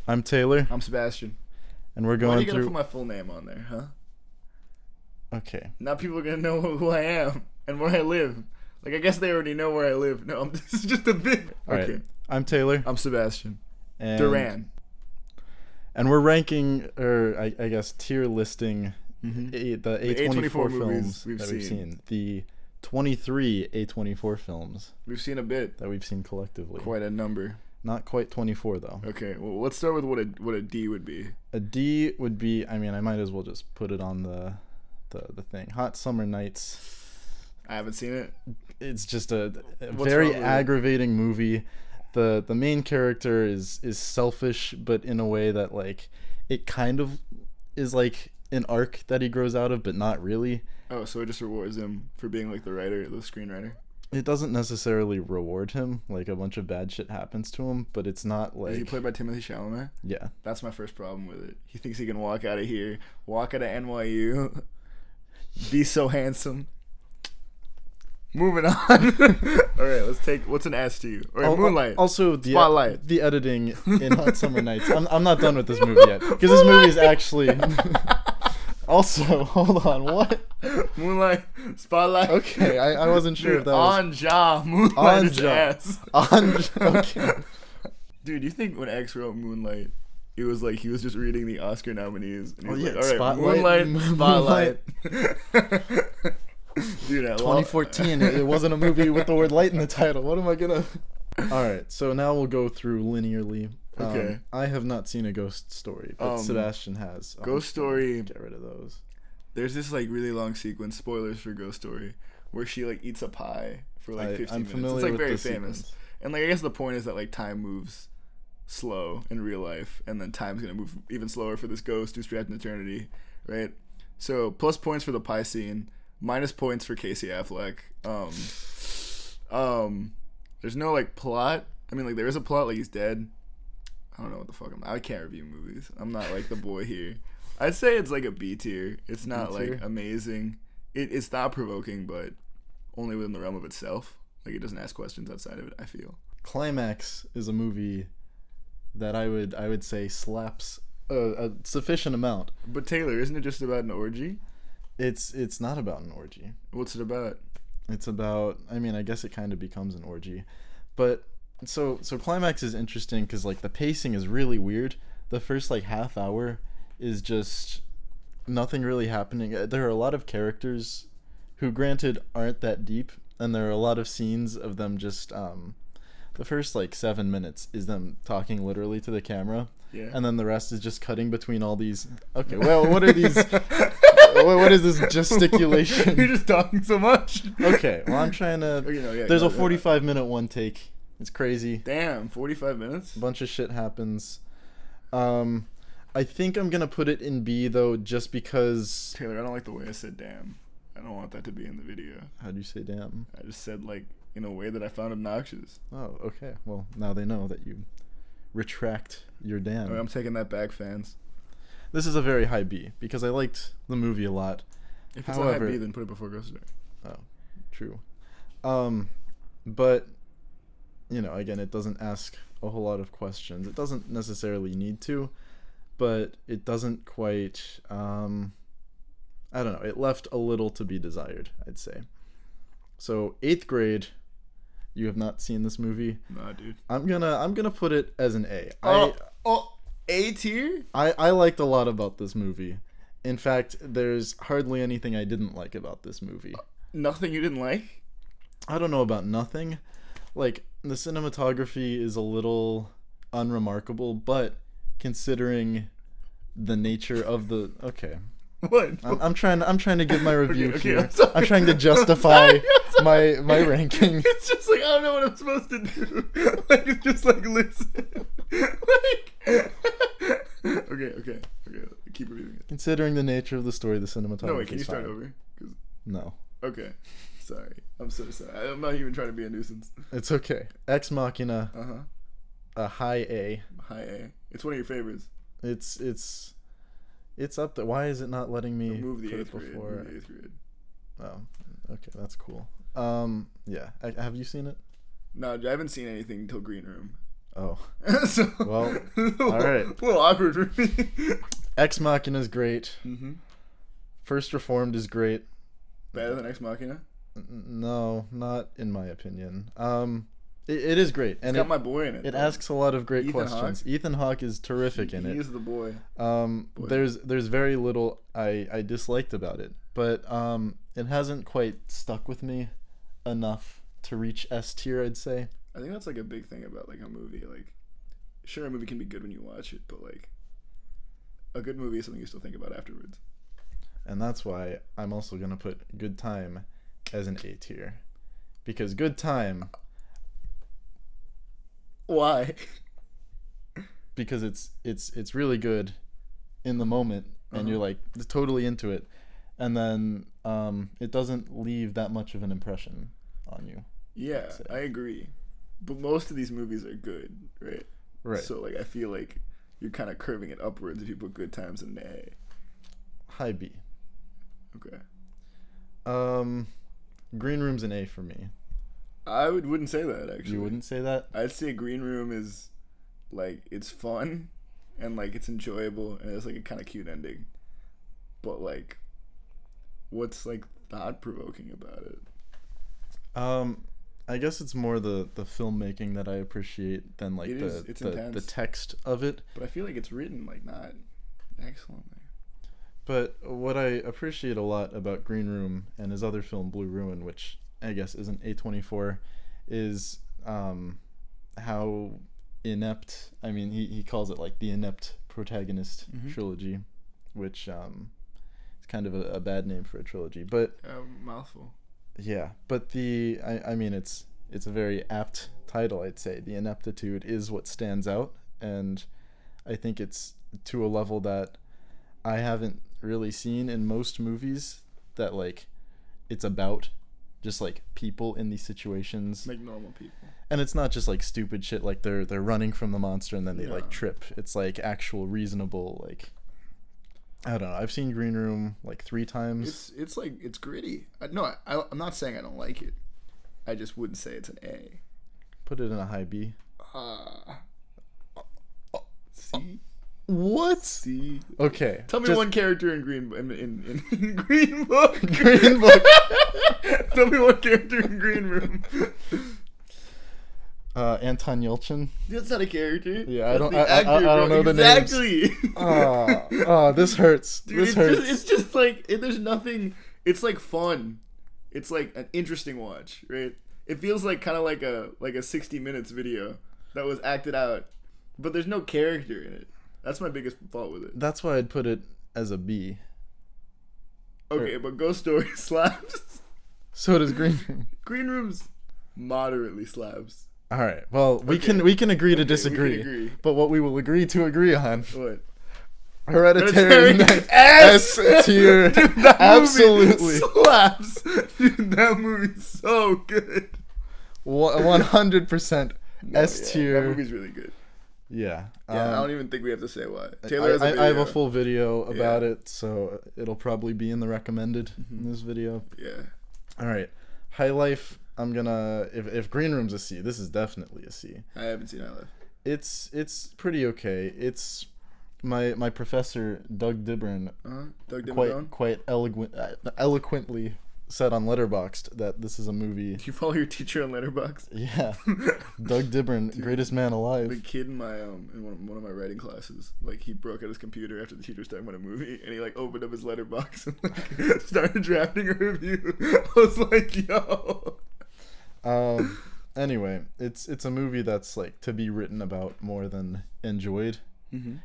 I'm Taylor, I'm Sebastian. and we're Why going are you gonna through. put my full name on there, huh? Okay. Now people are gonna know who I am and where I live. Like, I guess they already know where I live. No, this is just a bit. All Okay. right. I'm Taylor. I'm Sebastian. And, Duran. And we're ranking, or I guess tier listing Mm-hmm. the The A24 movies films we've that we've seen. seen. The 23 A24 films We've seen a bit. that we've seen collectively. Quite a number. Not quite 24 though. Okay, well, let's start with what a D would be. A D would be. I mean, I might as well just put it on the thing. Hot Summer Nights. I haven't seen it. It's just a What's very wrong with it? aggravating movie. The main character is selfish, but in a way that, like, it kind of is like an arc that he grows out of, but not really. Oh, so it just rewards him for being like the writer, the screenwriter. It doesn't necessarily reward him. Like, a bunch of bad shit happens to him, but it's not like. Is he played by Timothée Chalamet? Yeah. That's my first problem with it. He thinks he can walk out of here, walk out of NYU, be so handsome. Moving on. All right, let's take. What's an S to you? All right, Moonlight. Also, Spotlight. the editing in Hot Summer Nights. I'm not done with this movie yet, because this movie is actually. Also, hold on. What? Moonlight. Spotlight. Okay, I wasn't sure Dude, if that was. Anja. Moonlight is Anja. ass. Okay. Dude, you think when X wrote Moonlight, it was like he was just reading the Oscar nominees? And he was like, all right, Spotlight, Moonlight, Spotlight. Dude, I love 2014. It wasn't a movie with the word light in the title. What am I gonna? All right, so now we'll go through linearly. Okay. I have not seen A Ghost Story, but Sebastian has. Ghost Story. Get rid of those. There's this like really long sequence, spoilers for Ghost Story, where she like eats a pie for like 15 I'm minutes. familiar It's like with very the famous. sequence. And like I guess the point is that like time moves slow in real life, and then time's gonna move even slower for this ghost who's trapped in eternity, right? So plus points for the pie scene, minus points for Casey Affleck. There's no like plot. I mean, like there is a plot, like he's dead. I don't know what the fuck I can't review movies. I'm not like the boy here. I'd say it's like a B tier. It's not B-tier? like amazing. It's thought provoking, but only within the realm of itself. Like it doesn't ask questions outside of it, I feel. Climax is a movie that I would say slaps a sufficient amount. But Taylor, isn't it just about an orgy? It's not about an orgy. What's it about? It's about, I mean, I guess it kind of becomes an orgy. But so Climax is interesting because, like, the pacing is really weird. The first, like, half hour is just nothing really happening. There are a lot of characters who, granted, aren't that deep, and there are a lot of scenes of them just the first, like, 7 minutes is them talking literally to the camera. Yeah. And then the rest is just cutting between all these. Okay, well, what are these? What is this gesticulation? You're just talking so much. Okay, well, I'm trying to. Okay, no, yeah, There's no, a 45-minute one take. It's crazy. Damn, 45 minutes? A bunch of shit happens. I think I'm gonna put it in B though, just because. Taylor, I don't like the way I said damn. I don't want that to be in the video. How do you say damn? I just said like in a way that I found obnoxious. Oh, okay. Well, now they know that you retract your damn. I'm taking that back, fans. This is a very high B because I liked the movie a lot. If it's However, a high B, then put it before Ghost Story. Oh, true. But you know, again, it doesn't ask a whole lot of questions. It doesn't necessarily need to, but it doesn't quite. I don't know. It left a little to be desired, I'd say. So 8th grade. You have not seen this movie. Nah, dude. I'm gonna put it as an A. A tier? I liked a lot about this movie. In fact, there's hardly anything I didn't like about this movie. Nothing you didn't like? I don't know about nothing. Like, the cinematography is a little unremarkable, but considering the nature of the What? I'm trying to give my review Okay, here. I'm sorry. I'm trying to justify my ranking. It's just like I don't know what I'm supposed to do. Like it's just like listen. Like okay. Keep reading it. Considering the nature of the story, the cinematography. No, wait. Can you is start fine. over? 'Cause- No, Okay. Sorry. I'm so sorry. I'm not even trying to be a nuisance. it's okay. Ex Machina, a high A. High A. It's one of your favorites. It's up there. Why is it not letting me Move the put it eighth grade. before? Move the 8th grade. Oh, okay, that's cool. Yeah. Have you seen it? No, I haven't seen anything until Green Room. Oh. So, Well, all right. A little awkward for me. Ex Machina is great. Mm-hmm. First Reformed is great. Better than Ex Machina? No, not in my opinion. It is great, and it's got my boy in it. It asks a lot of great Ethan questions. Hawke? Ethan Hawke is terrific in it. He is the boy. There's very little I disliked about it, but it hasn't quite stuck with me enough to reach S tier, I'd say. I think that's like a big thing about like a movie. Like, sure, a movie can be good when you watch it, but like, a good movie is something you still think about afterwards. And that's why I'm also gonna put Good Time as an A tier, because Good Time. Why? Because it's really good in the moment, and you're like totally into it, and then it doesn't leave that much of an impression on you. Yeah, I agree. But most of these movies are good, right? Right. So like I feel like you're kind of curving it upwards if you put Good Times in the A. High B. Okay. Green Room's an A for me. I wouldn't say that, actually. You wouldn't say that? I'd say Green Room is like it's fun and like it's enjoyable and it's like a kind of cute ending. But like, what's like thought provoking about it? I guess it's more the filmmaking that I appreciate than like the text of it. But I feel like it's written like not excellently. But what I appreciate a lot about Green Room and his other film Blue Ruin, which I guess isn't A24, is how inept. I mean, he calls it like the inept protagonist trilogy, which is kind of a bad name for a trilogy, but mouthful. Yeah, but I mean it's a very apt title, I'd say. The ineptitude is what stands out, and I think it's to a level that I haven't really seen in most movies, that like it's about just like people in these situations, like normal people, and it's not just like stupid shit like they're running from the monster and then they like trip. It's like actual reasonable, like, I don't know. I've seen Green Room like 3 times. It's like it's gritty. I'm not saying I don't like it. I just wouldn't say it's an A. Put it in a high B. C. What? C. Okay. Tell me one character in Green in Green Book. Green Book. Tell me one character in Green Room. Anton Yelchin. That's not a character. Yeah, I don't know the names. Exactly. This hurts. Dude, this hurts. It's just like there's nothing. It's like fun. It's like an interesting watch, right? It feels like kind of like a 60 Minutes video that was acted out, but there's no character in it. That's my biggest fault with it. That's why I'd put it as a B. Okay, but Ghost Story slaps. So does Green Room. Green Room's moderately slaps. All right. Well, we can agree to disagree. We can agree. But what we will agree to agree on. What? Hereditary S tier. Absolutely slaps. Dude, that movie's so good. 100% S tier. That movie's really good. Yeah. I don't even think we have to say why. Taylor has a video. I have a full video about it, so it'll probably be in the recommended in this video. Yeah. All right. High Life. I'm gonna if Green Room's a C, this is definitely a C. I haven't seen High Life. It's pretty okay. It's my professor Doug Dibburn quite eloquently said on Letterboxd that this is a movie. Do you follow your teacher on Letterboxd? Yeah. Doug Dibburn, dude, greatest man alive. The kid in my in one of my writing classes, like he broke out his computer after the teacher was talking about a movie, and he like opened up his Letterboxd and like started drafting a review. I was like, yo. Anyway, it's a movie that's like to be written about more than enjoyed,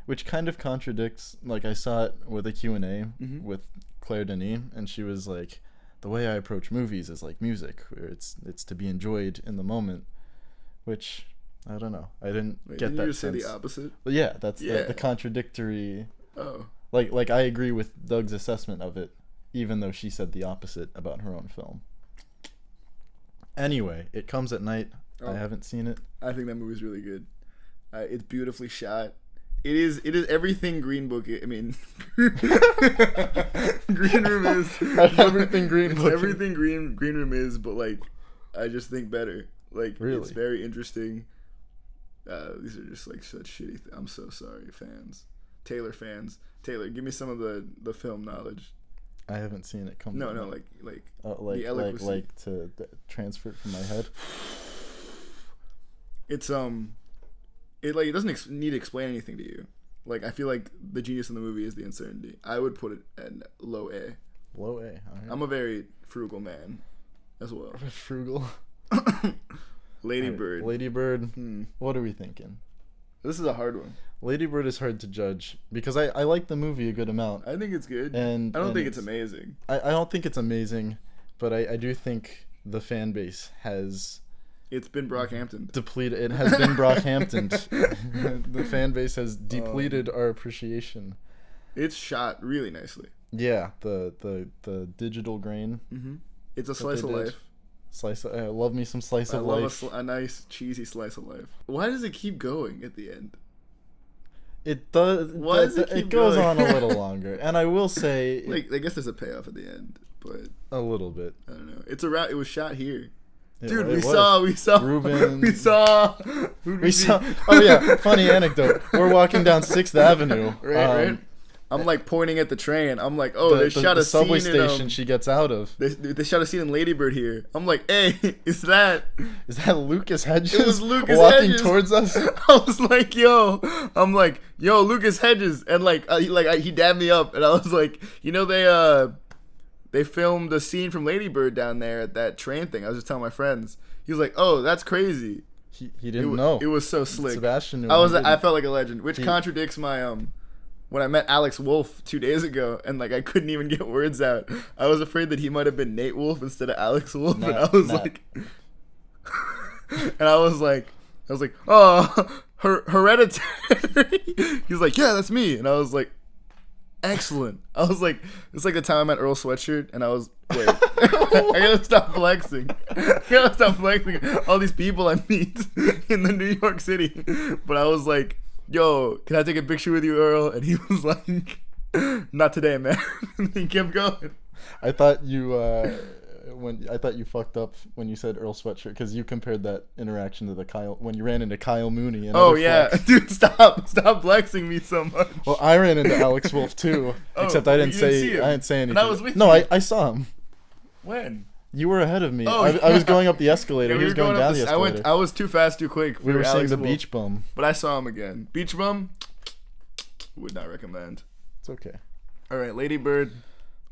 which kind of contradicts. Like I saw it with a Q&A with Claire Denis, and she was like, the way I approach movies is like music, where it's to be enjoyed in the moment, which I don't know. I didn't get that sense. Say the opposite? But yeah, that's the contradictory. Oh. Like I agree with Doug's assessment of it, even though she said the opposite about her own film. Anyway, It Comes at Night. I haven't seen it. I think that movie's really good. It's beautifully shot. It is everything Green Book is. I mean, Green Room is everything Green Book. Everything Green Room is, but like, I just think better. Like, really? It's very interesting. These are just like such shitty. I'm so sorry, fans. Taylor fans. Taylor, give me some of the film knowledge. I haven't seen it come. No, like to transfer it from my head. It's it doesn't need to explain anything to you. Like, I feel like the genius in the movie is the uncertainty. I would put it at low A. Low A. Right. I'm a very frugal man, as well. Frugal. Ladybird. Right. Ladybird. What are we thinking? This is a hard one. Ladybird is hard to judge because I like the movie a good amount. I think it's good. And I don't think it's amazing. I don't think it's amazing, but I do think the fan base has... It's been Brockhampton. Depleted. It has been Brockhampton. The fan base has depleted our appreciation. It's shot really nicely. Yeah, the digital grain. Mm-hmm. It's a slice of life. I love me some slice of life. I love a nice cheesy slice of life. Why does it keep going at the end? It does. Why does it keep goes going? on a little longer, and I will say, I guess there's a payoff at the end, but a little bit. I don't know. It's around. It was shot here. Dude, we saw Ruben. we saw. Oh yeah, funny anecdote. We're walking down 6th Avenue. Right. I'm like pointing at the train. I'm like, oh, they shot a subway scene station she gets out of. They shot a scene in Ladybird here. I'm like, hey, is that Lucas Hedges? It was Lucas walking Hedges. Towards us. I was like, yo, Lucas Hedges, and he dabbed me up, and I was like, they filmed a scene from Ladybird down there at that train thing. I was just telling my friends. He was like, oh, that's crazy. He didn't know. It was so slick. Sebastian knew. I felt like a legend, which contradicts my when I met Alex Wolf 2 days ago, and I couldn't even get words out. I was afraid that he might have been Nate Wolf instead of Alex Wolf, and I was like, oh, Hereditary. He's like, yeah, that's me, and I was like, excellent. I was like, it's like the time I met Earl Sweatshirt, and I was wait, I gotta stop flexing. All these people I meet in the New York City, but I was like, yo, can I take a picture with you, Earl? And he was like, not today, man. And he kept going. I thought you fucked up when you said Earl Sweatshirt because you compared that interaction to when you ran into Kyle Mooney. And oh yeah, dude, stop flexing me so much. Well, I ran into Alex Wolf too, except I didn't say anything. And I was with you. you. I saw him. When? You were ahead of me. Oh, I was going up the escalator. Yeah, he was going down the escalator. I was too fast, too quick. We were seeing the Beach Bum. But I saw him again. Beach Bum? Would not recommend. It's okay. All right, Ladybird.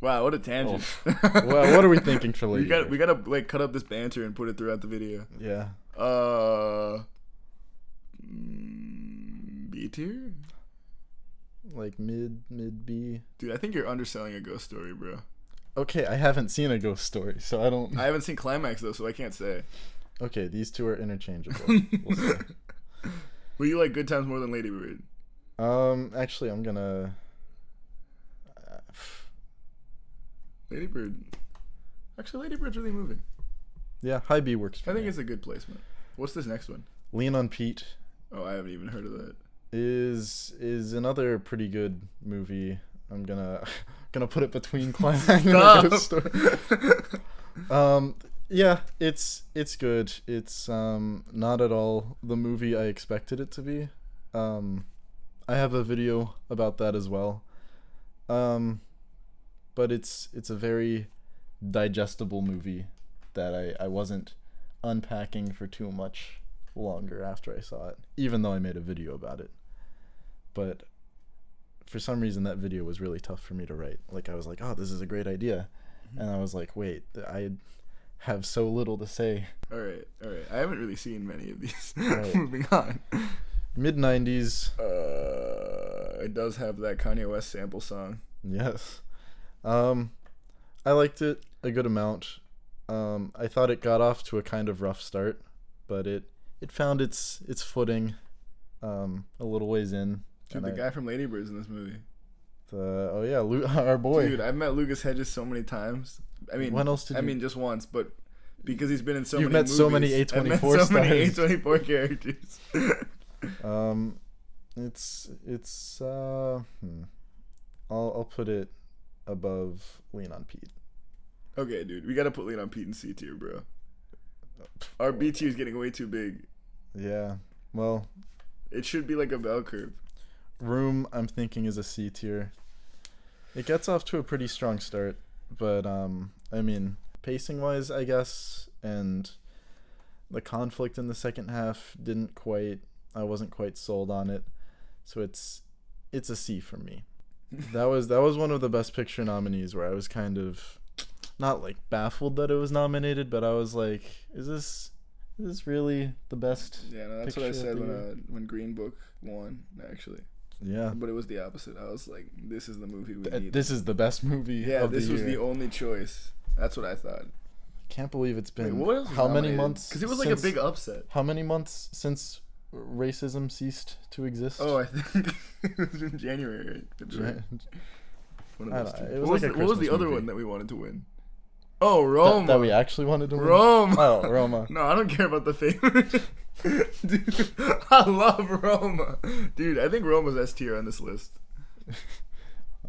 Wow, what a tangent. Well, what are we thinking for Ladybird? We gotta cut up this banter and put it throughout the video. Yeah. B tier? Like mid B. Dude, I think you're underselling A Ghost Story, bro. Okay, I haven't seen A Ghost Story, so I don't... I haven't seen Climax, though, so I can't say. Okay, these two are interchangeable. We'll see. Will you like Good Times more than Ladybird? Actually, I'm gonna... Ladybird. Actually, Ladybird's really moving. Yeah, high B works for me. I think it's a good placement. What's this next one? Lean on Piet. Oh, I haven't even heard of that. Is another pretty good movie. I'm gonna put it between Climax and A Ghost Story. Yeah, it's good. It's not at all the movie I expected it to be. I have a video about that as well. But it's a very digestible movie that I wasn't unpacking for too much longer after I saw it, even though I made a video about it. But for some reason that video was really tough for me to write. Like I was like, oh, this is a great idea. And I was like, wait, I have so little to say. All right. I haven't really seen many of these. Right. Moving on. Mid-90s. It does have that Kanye West sample song. Yes. I liked it a good amount. I thought it got off to a kind of rough start, but it found its footing a little ways in. Dude, the guy from Ladybird's in this movie. Our boy. Dude, I've met Lucas Hedges so many times. I mean, when else did you... just once, but because he's been in so You've many met movies. so many A24 I've met so stars. many A24 characters. I'll put it above Lean on Piet. Okay, dude, we gotta put Lean on Piet in C tier, bro. Our B tier is getting way too big. Yeah. Well, It should be like a bell curve. Room, I'm thinking, is a C tier. It gets off to a pretty strong start, but I mean, pacing wise, I guess, and the conflict in the second half I wasn't quite sold on it, so it's a C for me. That was one of the Best Picture nominees where I was kind of not like baffled that it was nominated, but I was like, is this really the best? Yeah, no, that's what I said when Green Book won, actually. Yeah. But it was the opposite. I was like, this is the movie we need. This is the best movie. Yeah, of this the was year. the only choice. That's what I thought. Can't believe it's been Wait, how many months? Because it was like a big upset. How many months since racism ceased to exist? Oh, I think it was in January. Right? One of those two. What was the other one that we wanted to win? Oh, Roma. That we actually wanted to win? Roma. Oh, Roma. No, I don't care about the favorite. Dude, I love Roma. Dude, I think Roma's S tier on this list.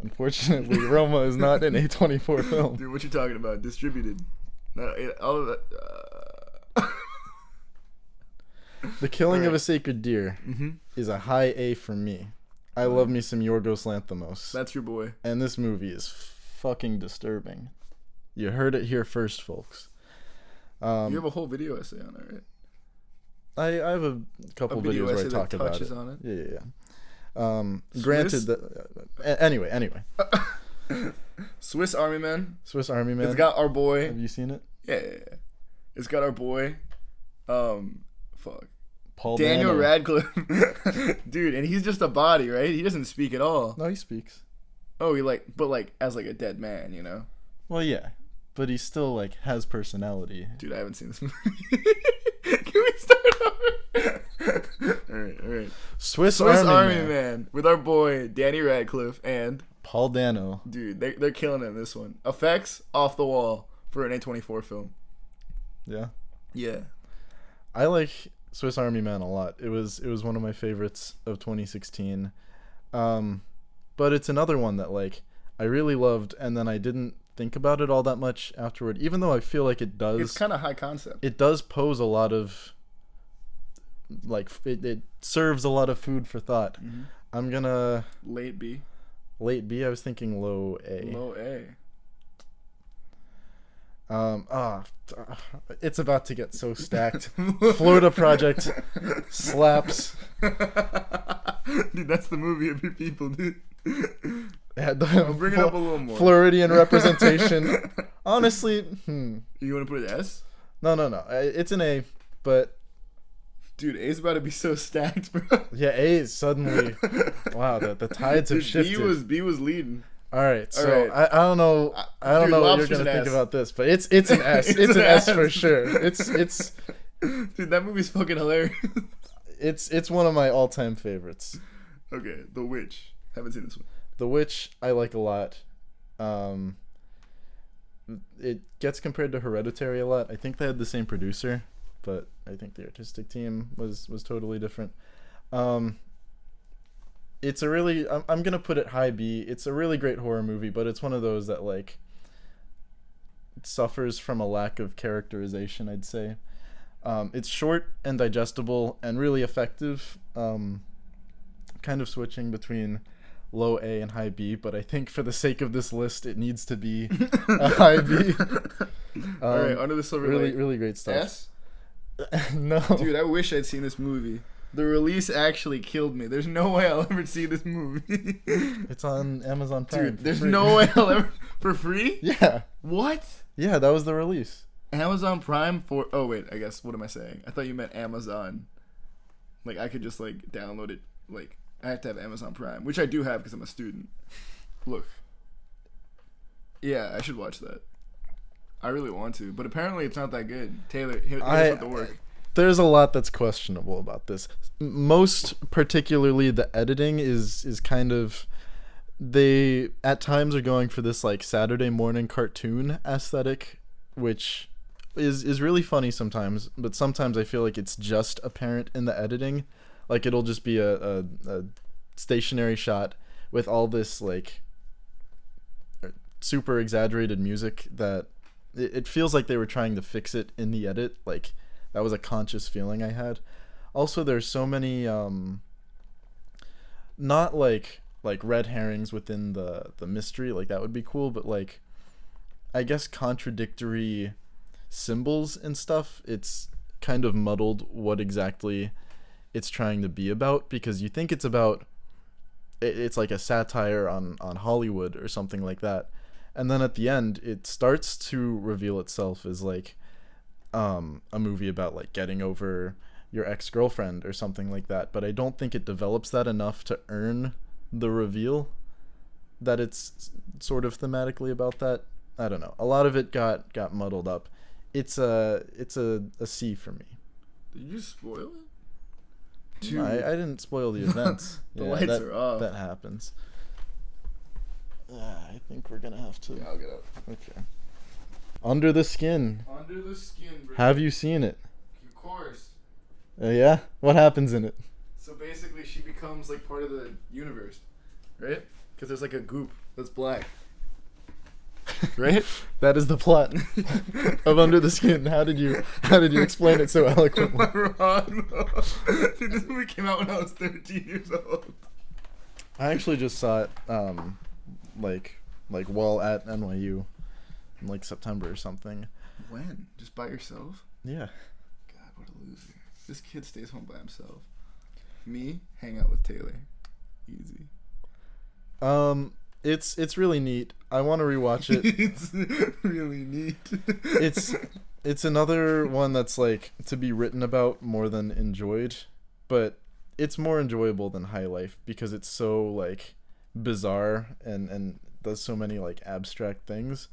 Unfortunately, Roma is not an A24 film. Dude, what you talking about? Distributed. All of that. The Killing of a Sacred Deer is a high A for me. I love me some Yorgos Lanthimos. That's your boy. And this movie is fucking disturbing. You heard it here first, folks. You have a whole video essay on it, right? I have a couple videos where I talk about it. On it. Yeah. Granted that. Anyway. Swiss Army Man. It's got our boy. Have you seen it? Yeah. It's got our boy. Fuck. Paul Daniel Dano. Radcliffe. Dude, and he's just a body, right? He doesn't speak at all. No, he speaks. Oh, but as like a dead man, you know? Well, yeah. But he still, like, has personality. Dude, I haven't seen this movie. Can we start over? All right. Swiss Army Man with our boy Danny Radcliffe and Paul Dano. Dude, they're killing it in this one. Effects off the wall for an A24 film. Yeah. Yeah. I like Swiss Army Man a lot. It was one of my favorites of 2016. But it's another one that, like, I really loved, and then I didn't think about it all that much afterward, even though I feel like it does. It's kind of high concept. It does pose a lot of, like, it serves a lot of food for thought. Mm-hmm. I'm gonna late B. I was thinking low A. It's about to get so stacked. Florida Project slaps. Dude, that's the movie of your people, dude. Yeah, I'll bring it up a little more. Floridian representation. Honestly, You want to put it S? No. It's an A, but dude, A's about to be so stacked, bro. Yeah, A is suddenly. Wow, the tides have shifted. B was leading. All right, so right. I don't know. I don't know what you're gonna think about this, but it's an S. It's an S for sure. It's. Dude, that movie's fucking hilarious. It's one of my all-time favorites. Okay, The Witch. Haven't seen this one. The Witch I like a lot. It gets compared to Hereditary a lot. I think they had the same producer, but I think the artistic team was totally different. It's a really I'm gonna put it high B. It's a really great horror movie, but it's one of those that like suffers from a lack of characterization, I'd say. It's short and digestible and really effective. Kind of switching between low A and high B, but I think for the sake of this list, it needs to be a high B. All right, Under the Silver Lake. Lake. Really great stuff. S? No. Dude, I wish I'd seen this movie. The release actually killed me. There's no way I'll ever see this movie. It's on Amazon Prime. Dude, there's no way I'll ever... For free? Yeah. What? Yeah, that was the release. Amazon Prime for... Oh, wait, I guess. What am I saying? I thought you meant Amazon. Like, I could just, like, download it. Like, I have to have Amazon Prime, which I do have because I'm a student. Look. Yeah, I should watch that. I really want to, but apparently it's not that good. Taylor, hit us with the work. There's a lot that's questionable about this. Most particularly the editing is kind of... They, at times, are going for this, like, Saturday morning cartoon aesthetic, which is really funny sometimes, but sometimes I feel like it's just apparent in the editing. Like, it'll just be a stationary shot with all this, like, super exaggerated music that it feels like they were trying to fix it in the edit. Like, that was a conscious feeling I had. Also, there's so many not like red herrings within the mystery, like that would be cool, but like I guess contradictory symbols and stuff. It's kind of muddled what exactly it's trying to be about, because you think it's about it's like a satire on Hollywood or something like that, and then at the end it starts to reveal itself as like a movie about like getting over your ex-girlfriend or something like that, but I don't think it develops that enough to earn the reveal that it's sort of thematically about that. I don't know. A lot of it got muddled up. It's a C for me. Did you spoil it? No, I didn't spoil the events. The lights are off. That happens. I think we're gonna have to. Yeah, I'll get up. Okay. Under the Skin. Under the Skin, bro. Have you seen it? Of course. Yeah? What happens in it? So basically, she becomes like part of the universe, right? Because there's like a goop that's black. Right? That is the plot of Under the Skin. How did you explain it so eloquently? Am I wrong? Dude, this movie came out when I was 13 years old. I actually just saw it like while at NYU in like September or something. When? Just by yourself? Yeah. God, what a loser. This kid stays home by himself. Me, hang out with Taylor. Easy. It's really neat. I want to rewatch it. It's really neat. It's another one that's like to be written about more than enjoyed, but it's more enjoyable than High Life because it's so like bizarre and does so many like abstract things.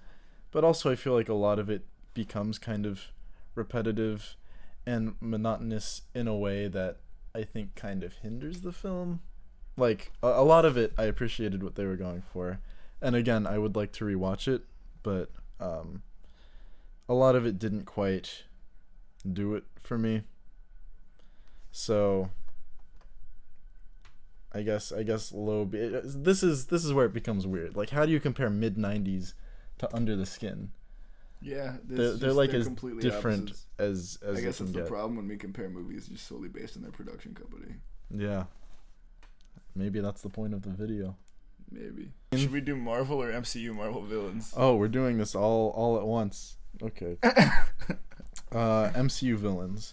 But also I feel like a lot of it becomes kind of repetitive and monotonous in a way that I think kind of hinders the film. Like a lot of it I appreciated what they were going for, and again I would like to rewatch it, but a lot of it didn't quite do it for me. So I guess low B. This is where it becomes weird. Like, how do you compare mid-90s to Under the Skin? Yeah, they're like as completely different opposites. as I guess they that's can the get. problem when we compare movies just solely based on their production company. Yeah. Maybe that's the point of the video. Maybe. Should we do Marvel or MCU Marvel villains? Oh, we're doing this all at once. Okay. MCU villains.